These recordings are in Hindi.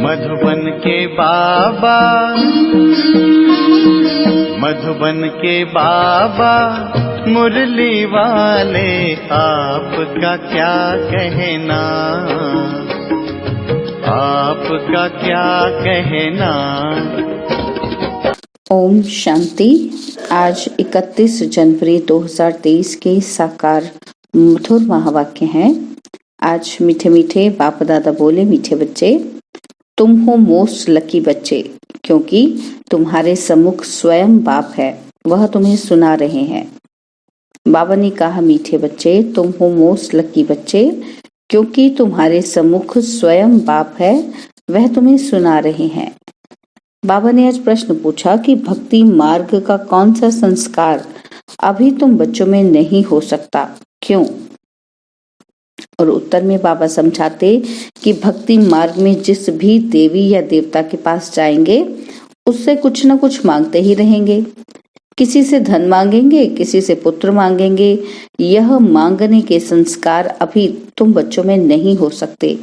मधुबन के बाबा, मधुबन के बाबा मुरली वाले, आपका क्या कहना, आपका क्या कहना। ओम शांति। आज 31 जनवरी 2023 के साकार मधुर महावाक्य हैं। आज मीठे मीठे बाप दादा बोले, मीठे बच्चे तुम हो मोस्ट लकी बच्चे, क्योंकि तुम्हारे सम्मुख स्वयं बाप है, वह तुम्हें सुना रहे हैं। बाबा ने कहा, मीठे बच्चे तुम हो मोस्ट लकी बच्चे, क्योंकि तुम्हारे सम्मुख स्वयं बाप है, वह तुम्हें सुना रहे हैं। बाबा ने आज प्रश्न पूछा कि भक्ति मार्ग का कौन सा संस्कार अभी तुम बच्चों में नहीं हो सकता, क्यों? और उत्तर में बाबा समझाते कि भक्ति मार्ग में जिस भी देवी या देवता के पास जाएंगे, उससे कुछ न कुछ मांगते ही रहेंगे। किसी से धन मांगेंगे, किसी से पुत्र मांगेंगे। यह मांगने के संस्कार अभी तुम बच्चों में नहीं हो सकते,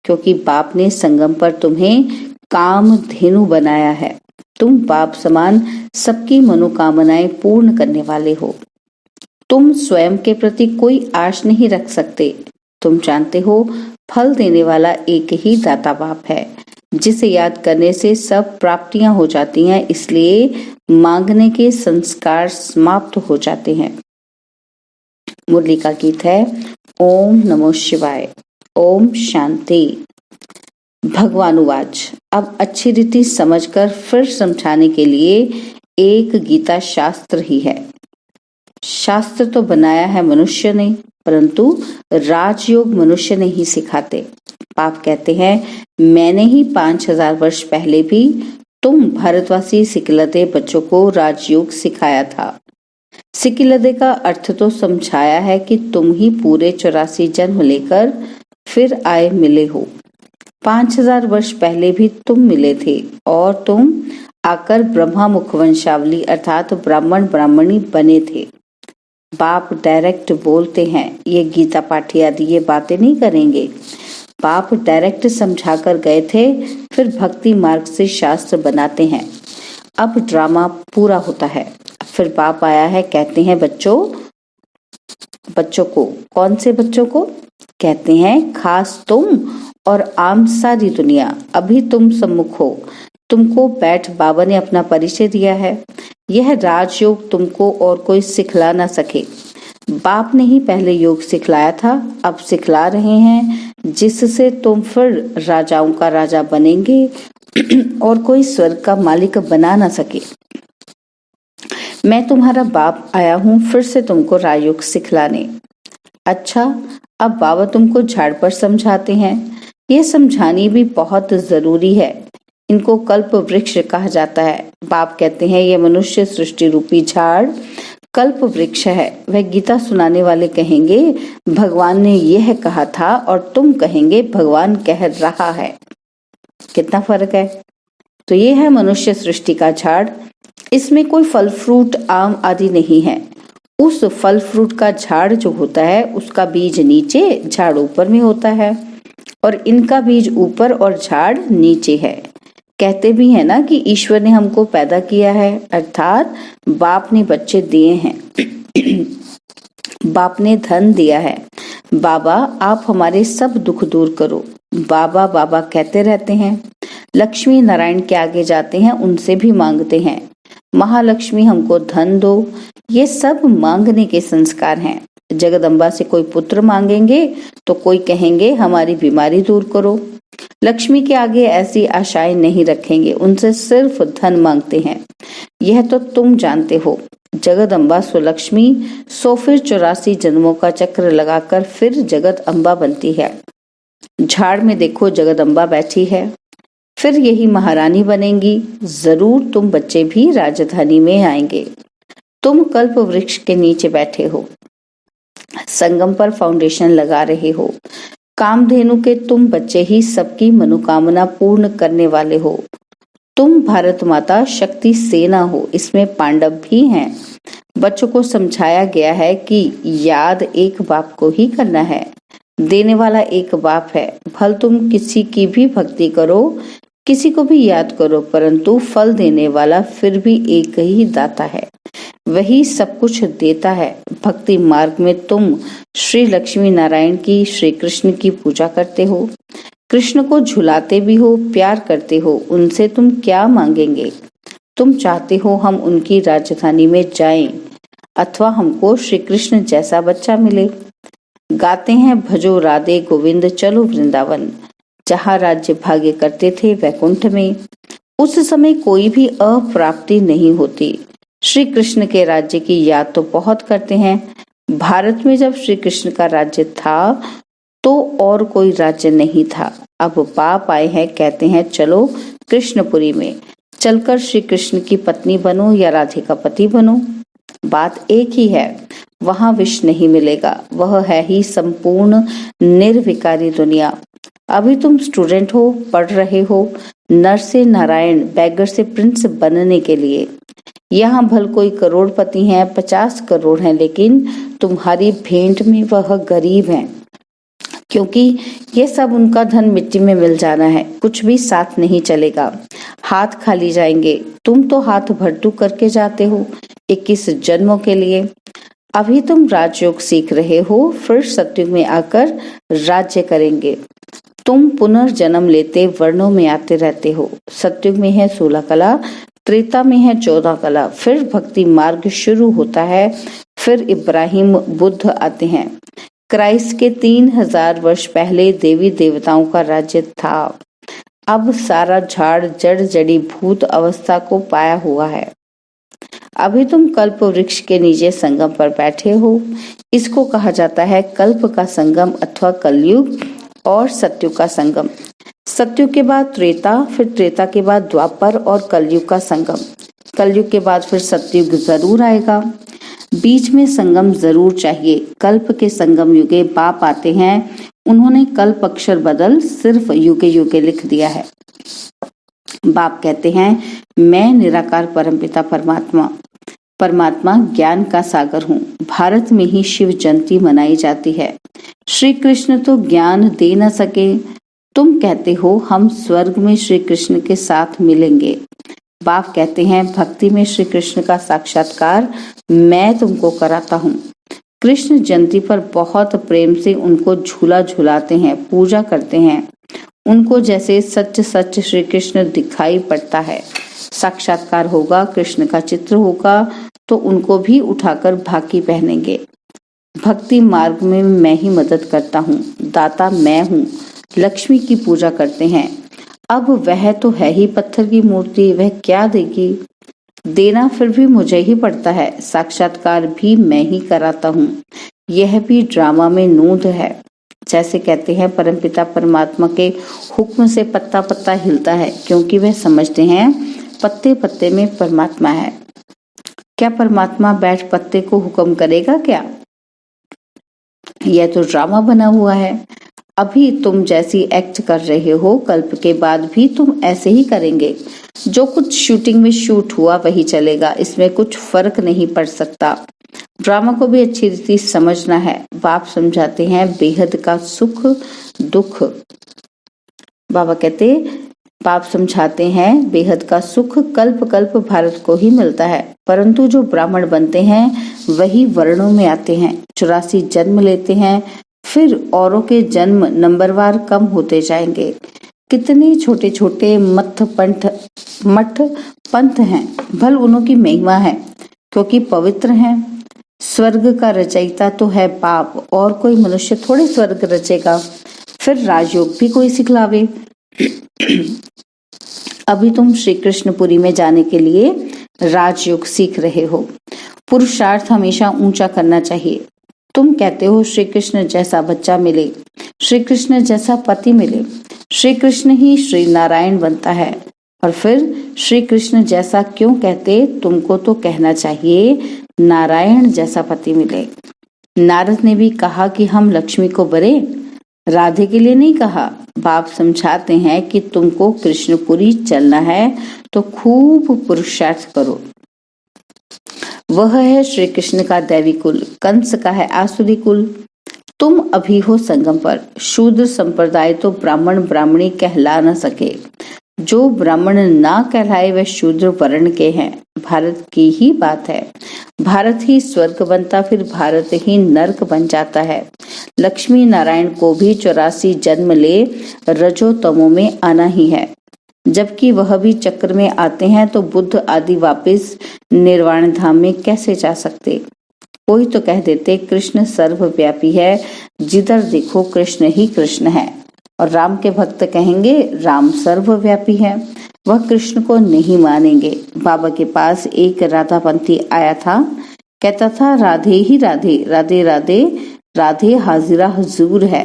क्योंकि बाप ने संगम पर तुम्हें कामधेनु बनाया है। तुम बाप समान सबकी मनोकामनाएं पूर्ण करने वाले हो। तुम स्वयं के प्रति कोई आश नहीं रख सकते। तुम जानते हो, फल देने वाला एक ही दाता बाप है, जिसे याद करने से सब प्राप्तियां हो जाती हैं, इसलिए मांगने के संस्कार समाप्त हो जाते हैं। मुरली का गीत है ओम नमो शिवाय। ओम शांति। भगवानुवाच। अब अच्छी रीति समझकर फिर समझाने के लिए एक गीता शास्त्र ही है। शास्त्र तो बनाया है मनुष्य ने, परंतु राजयोग मनुष्य ने ही सिखाते। पाप कहते हैं, मैंने ही 5000 वर्ष पहले भी तुम भारतवासी सिकिलदे बच्चों को राजयोग सिखाया था। सिकिलदे का अर्थ तो समझाया है कि तुम ही पूरे 84 जन्म लेकर फिर आए मिले हो। 5000 वर्ष पहले भी तुम मिले थे और तुम आकर ब्रह्मा मुखवंशावली अर्थात ब्राह्मण ब्राह्मणी बने थे। बाप डायरेक्ट बोलते हैं, ये गीता पाठी आदि ये बातें नहीं करेंगे। बाप डायरेक्ट समझा कर गए थे, फिर भक्ति मार्ग से शास्त्र बनाते हैं। अब ड्रामा पूरा होता है। फिर बाप आया है, कहते हैं बच्चों को, कौन से बच्चों को? कहते हैं खास तुम और आम सारी दुनिया। अभी तुम सम्मुख हो, तुमको बैठ बाबा ने अपना परिचय दिया है। यह राजयोग तुमको और कोई सिखला ना सके। बाप ने ही पहले योग सिखलाया था, अब सिखला रहे हैं, जिससे तुम फिर राजाओं का राजा बनेंगे और कोई स्वर्ग का मालिक बना ना सके। मैं तुम्हारा बाप आया हूँ फिर से तुमको राजयोग सिखलाने। अच्छा, अब बाबा तुमको झाड़ पर समझाते हैं। ये समझानी भी बहुत जरूरी है। इनको कल्प वृक्ष कहा जाता है। बाप कहते हैं, यह मनुष्य सृष्टि रूपी झाड़ कल्प वृक्ष है। वह गीता सुनाने वाले कहेंगे भगवान ने यह कहा था, और तुम कहेंगे भगवान कह रहा है। कितना फर्क है। तो ये है मनुष्य सृष्टि का झाड़। इसमें कोई फल फ्रूट आम आदि नहीं है। उस फल फ्रूट का झाड़ जो होता है, उसका बीज नीचे, झाड़ ऊपर में होता है, और इनका बीज ऊपर और झाड़ नीचे है। कहते भी है ना कि ईश्वर ने हमको पैदा किया है, अर्थात बाप ने बच्चे दिए हैं बाप ने धन दिया है। बाबा आप हमारे सब दुख दूर करो। बाबा बाबा कहते रहते हैं। लक्ष्मी नारायण के आगे जाते हैं, उनसे भी मांगते हैं, महालक्ष्मी हमको धन दो। ये सब मांगने के संस्कार हैं। जगदम्बा से कोई पुत्र मांगेंगे तो कोई कहेंगे हमारी बीमारी दूर करो। लक्ष्मी के आगे ऐसी आशाएं नहीं रखेंगे, उनसे सिर्फ धन मांगते हैं। यह तो तुम जानते हो। जगदम्बा सुलक्ष्मी सो फिर 84 जन्मों का चक्र लगाकर फिर जगत अम्बा बनती है। झाड़ में देखो जगदम्बा बैठी है, फिर यही महारानी बनेंगी। जरूर तुम बच्चे भी राजधानी में आएंगे। तुम कल्प वृक्ष के नीचे बैठे हो, संगम पर फाउंडेशन लगा रहे हो। कामधेनु के तुम बच्चे ही सबकी मनोकामना पूर्ण करने वाले हो। तुम भारत माता शक्ति सेना हो, इसमें पांडव भी हैं। बच्चों को समझाया गया है कि याद एक बाप को ही करना है। देने वाला एक बाप है। भल तुम किसी की भी भक्ति करो, किसी को भी याद करो, परंतु फल देने वाला फिर भी एक ही दाता है, वही सब कुछ देता है। भक्ति मार्ग में तुम श्री लक्ष्मी नारायण की, श्री कृष्ण की पूजा करते हो, कृष्ण को झुलाते भी हो, प्यार करते हो। उनसे तुम क्या मांगेंगे? तुम चाहते हो हम उनकी राजधानी में जाएं अथवा हमको श्री कृष्ण जैसा बच्चा मिले। गाते हैं भजो राधे गोविंद चलो वृंदावन, जहाँ राज्य भाग्य करते थे वैकुंठ में। उस समय कोई भी अप्राप्ति नहीं होती। श्री कृष्ण के राज्य की याद तो बहुत करते हैं। भारत में जब श्री कृष्ण का राज्य था तो और कोई राज्य नहीं था। अब बाप आए हैं, कहते हैं चलो कृष्णपुरी में, चलकर श्री कृष्ण की पत्नी बनो या राधे का पति बनो। बात एक ही है, वहां विष नहीं मिलेगा, वह है ही संपूर्ण निर्विकारी दुनिया। अभी तुम स्टूडेंट हो, पढ़ रहे हो नर से नारायण, बैगर से प्रिंस बनने के लिए। यहाँ भल कोई करोड़पति हैं, 50 करोड़ हैं, लेकिन तुम्हारी भेंट में वह गरीब हैं, क्योंकि ये सब उनका धन मिट्टी में मिल जाना है, कुछ भी साथ नहीं चलेगा, हाथ खाली जाएंगे। तुम तो हाथ भरतू करके जाते हो 21 जन्मों के लिए। अभी तुम राजयोग सीख रहे हो, फिर सत्युग में आकर राज्य करेंगे। तुम पुनर्जन्म लेते वर्णों में आते रहते हो। सत्युग में है 16 कला, त्रेता में है 14 कला, फिर भक्ति मार्ग शुरू होता है, फिर इब्राहिम बुद्ध आते हैं। क्राइस्ट के 3000 वर्ष पहले देवी देवताओं का राज्य था। अब सारा झाड़ जड़ जड़ी भूत अवस्था को पाया हुआ है। अभी तुम कल्प वृक्ष के नीचे संगम पर बैठे हो। इसको कहा जाता है कल्प का संगम अथवा कलयुग और सत्युग का संगम। सत्युग के बाद त्रेता, फिर त्रेता के बाद द्वापर और कलयुग का संगम। कलयुग के बाद फिर सत्युग जरूर आएगा, बीच में संगम जरूर चाहिए। कल्प के संगम युगे बाप आते हैं, उन्होंने कल्प अक्षर बदल सिर्फ युगे युगे लिख दिया है। बाप कहते हैं मैं निराकार परमपिता परमात्मा ज्ञान का सागर हूँ। भारत में ही शिव जयंती मनाई जाती है। श्री कृष्ण तो ज्ञान दे न सके, तुम कहते हो हम स्वर्ग में श्री कृष्ण के साथ मिलेंगे। बाप कहते हैं भक्ति में श्री कृष्ण का साक्षात्कार मैं तुमको कराता हूँ। कृष्ण जयंती पर बहुत प्रेम से उनको झूला झुलाते हैं, पूजा करते हैं। उनको जैसे सच सच श्री कृष्ण दिखाई पड़ता है। साक्षात्कार होगा, कृष्ण का चित्र होगा तो उनको भी उठाकर भाकी पहनेंगे। भक्ति मार्ग में मैं ही मदद करता हूँ, दाता मैं हूँ। लक्ष्मी की पूजा करते हैं। अब वह तो है ही पत्थर की मूर्ति, वह क्या देगी? देना फिर भी मुझे ही पड़ता है। साक्षात्कार भी मैं ही कराता हूँ। यह भी ड्रामा में नूंद है। जैसे कहते हैं परमपिता परमात्मा के हुक्म से पत्ता पत्ता हिलता है, क्योंकि वह समझते हैं पत्ते पत्ते में परमात्मा है। क्या परमात्मा बैठ पत्ते को हुक्म करेगा क्या? यह तो ड्रामा बना हुआ है। अभी तुम जैसी एक्ट कर रहे हो, कल्प के बाद भी तुम ऐसे ही करेंगे। जो कुछ शूटिंग में शूट हुआ वही चलेगा, इसमें कुछ फर्क नहीं पड़ सकता। ड्रामा को भी अच्छी रीति समझना है। बाप समझाते हैं बेहद का सुख दुख। बाप समझाते हैं बेहद का सुख कल्प कल्प भारत को ही मिलता है, परंतु जो ब्राह्मण बनते हैं वही वर्णों में आते हैं, 84 जन्म लेते हैं, फिर औरों के जन्म नंबरवार कम होते जाएंगे। कितने छोटे छोटे मठ पंथ हैं, भल उन्हों की महिमा है क्योंकि पवित्र हैं। स्वर्ग का रचयिता तो है बाप, और कोई मनुष्य थोड़े स्वर्ग रचेगा। फिर राजयोग भी कोई सिखलावे। अभी तुम श्री कृष्णपुरी में जाने के लिए राजयोग सीख रहे हो। पुरुषार्थ हमेशा ऊंचा करना चाहिए। तुम कहते हो श्री कृष्ण जैसा बच्चा मिले, श्री कृष्ण जैसा पति मिले। श्री कृष्ण ही श्री नारायण बनता है। और फिर श्री कृष्ण जैसा क्यों कहते? तुमको तो कहना चाहिए नारायण जैसा पति मिले। नारद ने भी कहा कि हम लक्ष्मी को बरे, राधे के लिए नहीं कहा। बाप समझाते हैं कि तुमको कृष्णपुरी चलना है तो खूब पुरुषार्थ करो। वह है श्री कृष्ण का दैवी कुल, कंस का है आसुरी कुल। तुम अभी हो संगम पर। शूद्र संप्रदाय तो ब्राह्मण ब्राह्मणी कहला न सके। जो ब्राह्मण ना कहलाए वह शूद्र वर्ण के हैं। भारत की ही बात है। भारत ही स्वर्ग बनता फिर भारत ही नरक बन जाता है। लक्ष्मी नारायण को भी 84 जन्म ले रजो तमो में आना ही है, जबकि वह भी चक्र में आते हैं तो बुद्ध आदि वापस निर्वाण धाम में कैसे जा सकते। कोई तो कह देते कृष्ण सर्वव्यापी है, जिधर देखो कृष्ण ही कृष्ण है। और राम के भक्त कहेंगे राम सर्वव्यापी है, वह कृष्ण को नहीं मानेंगे। बाबा के पास एक राधापंथी आया था, कहता था राधे ही राधे, राधे राधे, राधे हाजिरा हुजूर है,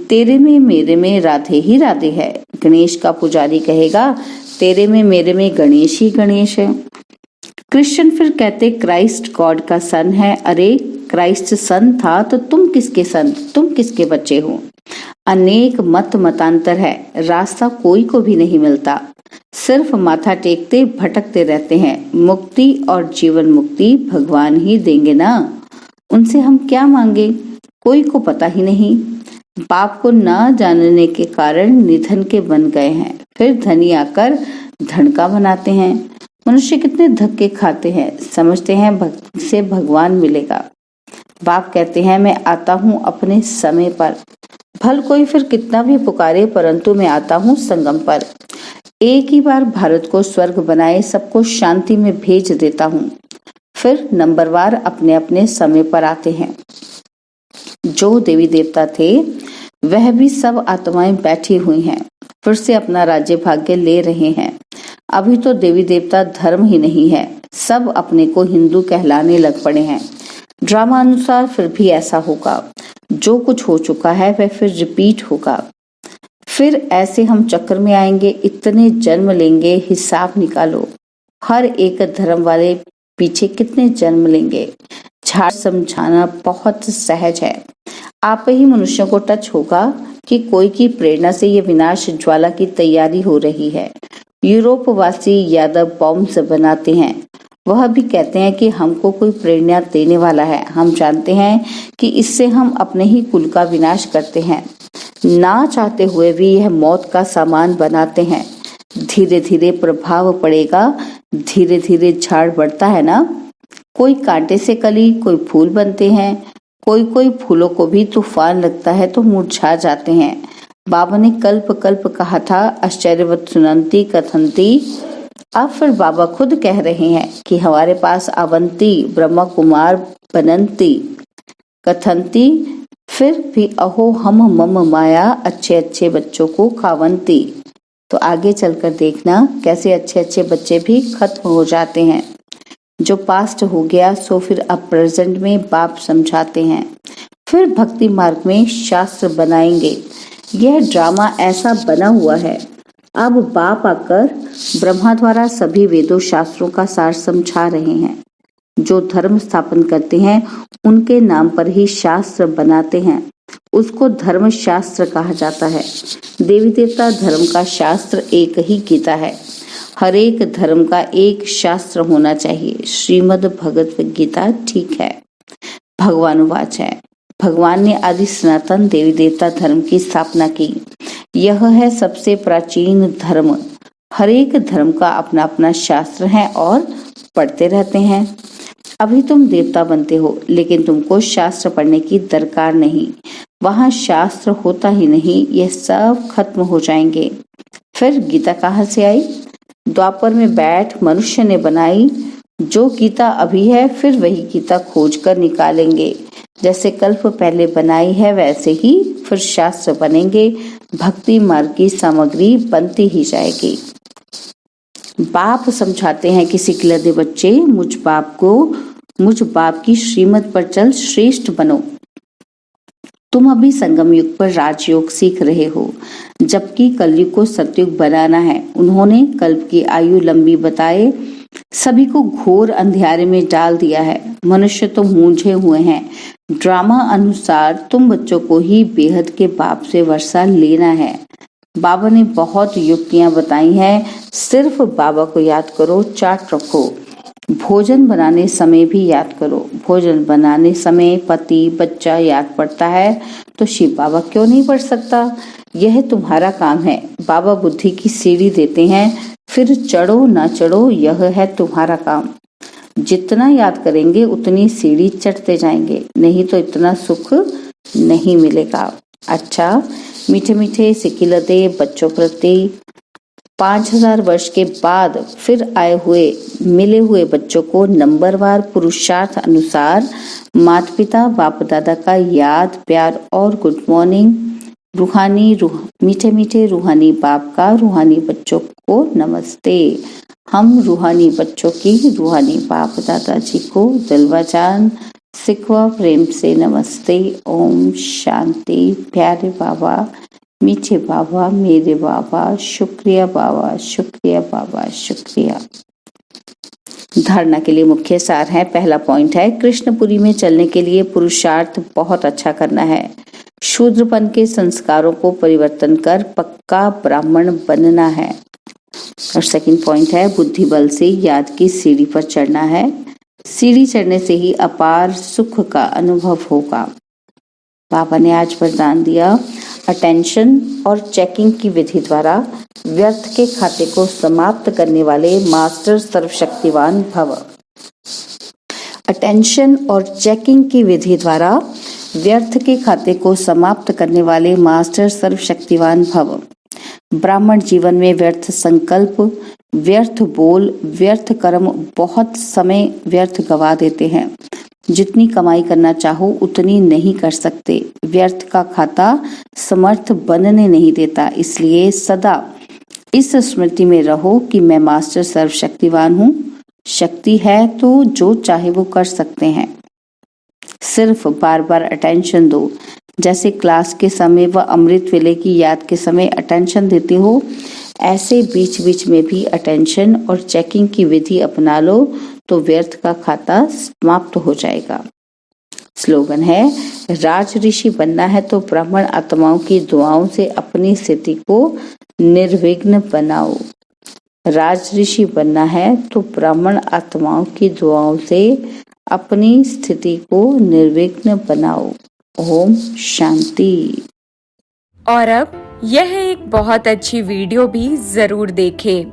तेरे में मेरे में राधे ही राधे है। गणेश का पुजारी कहेगा तेरे में मेरे में गणेश ही गणेश है। क्रिश्चियन फिर कहते क्राइस्ट गॉड का सन है। अरे क्राइस्ट सन था तो तुम किसके सन, तुम किसके बच्चे हो। अनेक मत मतांतर है, रास्ता कोई को भी नहीं मिलता, सिर्फ माथा टेकते भटकते रहते हैं। मुक्ति और जीवन मुक्ति भगवान ही देंगे ना, उनसे हम क्या मांगे, कोई को पता ही नहीं। बाप को ना जानने के कारण निधन के बन गए हैं, फिर धनी आकर धन का बनाते हैं। मनुष्य कितने धक्के खाते हैं, समझते हैं भक्त से भगवान मिलेगा। बाप कहते हैं मैं आता हूँ अपने समय पर, भल कोई फिर कितना भी पुकारे परंतु मैं आता हूँ संगम पर। एक ही बार भारत को स्वर्ग बनाए सबको शांति में भेज देता हूँ, फिर नंबरवार अपने अपने समय पर आते हैं। जो देवी देवता थे वह भी सब आत्माएं बैठी हुई हैं, फिर से अपना राज्य भाग्य ले रहे हैं। अभी तो देवी देवता धर्म ही नहीं है, सब अपने को हिंदू कहलाने लग पड़े हैं। ड्रामा अनुसार फिर भी ऐसा होगा, जो कुछ हो चुका है वह फिर रिपीट होगा। फिर ऐसे हम चक्र में आएंगे, इतने जन्म लेंगे, हिसाब निकालो। हर एक धर्म वाले पीछे कितने जन्म लेंगे। झाड़ समझाना बहुत सहज है, आप ही मनुष्यों को टच होगा कि कोई की प्रेरणा से ये विनाश ज्वाला की तैयारी हो रही है। यूरोप वासी यादव बॉम्ब्स बनाते हैं, वह भी कहते हैं कि हमको कोई प्रेरणा देने वाला है। हम जानते हैं कि इससे हम अपने ही कुल का विनाश करते हैं, ना चाहते हुए भी यह मौत का सामान बनाते हैं। धीरे धीरे प्रभाव पड़ेगा, धीरे धीरे झाड़ बढ़ता है ना। कोई कांटे से कली, कोई फूल बनते हैं, कोई फूलों को भी तूफान लगता है तो मुरझा जाते हैं। बाबा ने कल्प कल्प कहा था, आश्चर्यवत सुनंती कथंती। अब फिर बाबा खुद कह रहे हैं कि हमारे पास अवंती ब्रह्मा कुमार बनंती कथंती, फिर भी अहो हम मम माया अच्छे अच्छे बच्चों को खावंती। तो आगे चलकर देखना कैसे अच्छे अच्छे बच्चे भी खत्म हो जाते हैं। जो पास्ट हो गया सो फिर अब प्रेजेंट में बाप समझाते हैं, फिर भक्ति मार्ग में शास्त्र बनाएंगे। यह ड्रामा ऐसा बना हुआ है। अब बाप आकर ब्रह्मा द्वारा सभी वेदों शास्त्रों का सार समझा रहे हैं। जो धर्म स्थापन करते हैं उनके नाम पर ही शास्त्र बनाते हैं, उसको धर्म शास्त्र कहा जाता है। देवी देवता धर्म का शास्त्र एक ही गीता है। हर एक धर्म का एक शास्त्र होना चाहिए। श्रीमद् भगवत गीता ठीक है। भगवानुवाच है, भगवान ने आदि सनातन देवी देवता धर्म की स्थापना की। यह है सबसे प्राचीन धर्म। हर एक धर्म का अपना अपना शास्त्र है और पढ़ते रहते हैं। अभी तुम देवता बनते हो, लेकिन तुमको शास्त्र पढ़ने की दरकार नहीं। वहाँ शास्त्र होता ही नहीं, यह सब खत्म हो जाएंगे। फिर गीता कहाँ से आई? द्वापर में बैठ मनुष्य ने बनाई। जो गीता अभी है फिर वही गीता खोज कर निकालेंगे। जैसे कल्प पहले बनाई है वैसे ही फिर शास्त्र बनेंगे। भक्ति मार्ग की सामग्री बनती ही जाएगी। बाप समझाते हैं कि सिकलदे बच्चे, मुझ बाप की श्रीमत पर चल, श्रेष्ठ बनो। तुम अभी संगम युग पर राजयोग सीख रहे हो, जबकि कलयुग को सतयुग बनाना है। उन्होंने कल्प की आयु लंबी बताए, सभी को घोर अंधेरे में डाल दिया है। मनुष्य तो मूंझे हुए हैं। ड्रामा अनुसार तुम बच्चों को ही बेहद के बाप से वर्षा लेना है। बाबा ने बहुत युक्तियां बताई हैं, सिर्फ बाबा को याद करो, चाट रखो। भोजन बनाने समय भी याद करो। भोजन बनाने समय पति बच्चा याद पड़ता है तो शिव बाबा क्यों नहीं पढ़ सकता? यह तुम्हारा काम है। बाबा बुद्धि की सीढ़ी देते हैं, फिर चढ़ो ना चढ़ो यह है तुम्हारा काम। जितना याद करेंगे उतनी सीढ़ी चढ़ते जाएंगे, नहीं तो इतना सुख नहीं मिलेगा। अच्छा, मीठे मीठे सिकिलते बच्चों प्रति 5000 वर्ष के बाद फिर मिले हुए बच्चों को नंबरवार पुरुषार्थ अनुसार माता पिता बाप दादा का याद प्यार और गुड मॉर्निंग। मीठे मीठे रूहानी बाप का रूहानी बच्चों को नमस्ते। हम रूहानी बच्चों की रूहानी बाप दादा जी को दिलवा जान सिखवा प्रेम से नमस्ते। ओम शांति। प्यारे बाबा, मीठे बाबा, मेरे बाबा, शुक्रिया बाबा, शुक्रिया बाबा, शुक्रिया। धारणा के लिए मुख्य सार है। पहला पॉइंट है, कृष्णपुरी में चलने के लिए पुरुषार्थ बहुत अच्छा करना है। शूद्रपन के संस्कारों को परिवर्तन कर पक्का ब्राह्मण बनना है। और सेकंड पॉइंट है, बुद्धि बल से याद की सीढ़ी पर चढ़ना है। सीढ़ी चढ़ने से ही अपार सुख का अनुभव होगा। बाबा ने आज वरदान दिया, अटेंशन और चेकिंग की विधि द्वारा व्यर्थ के खाते को समाप्त करने वाले मास्टर सर्वशक्तिवान भव। अटेंशन और चेकिंग की विधि द्वारा व्यर्थ के खाते को समाप्त करने वाले मास्टर सर्वशक्तिवान भव। ब्राह्मण जीवन में व्यर्थ संकल्प, व्यर्थ बोल, व्यर्थ कर्म, बहुत समय व्यर्थ गवा देते हैं। जितनी कमाई करना चाहो उतनी नहीं कर सकते। व्यर्थ का खाता समर्थ बनने नहीं देता। इसलिए सदा इस स्मृति में रहो कि मैं मास्टर सर्वशक्तिवान हूँ। शक्ति है तो जो चाहे वो कर सकते हैं। सिर्फ बार बार अटेंशन दो। जैसे क्लास के समय व अमृत वेले की याद के समय अटेंशन देते हो, ऐसे बीच बीच में भी अटेंशन और चेकिंग की विधि अपना लो तो व्यर्थ का खाता समाप्त हो जाएगा। स्लोगन है, राज ऋषि बनना है तो ब्राह्मण आत्माओं की दुआओं से अपनी स्थिति को निर्विघ्न बनाओ। राज ऋषि बनना है तो ब्राह्मण आत्माओं की दुआओं से अपनी स्थिति को निर्विघ्न बनाओ। ओम शांति। और अब यह एक बहुत अच्छी वीडियो भी जरूर देखें।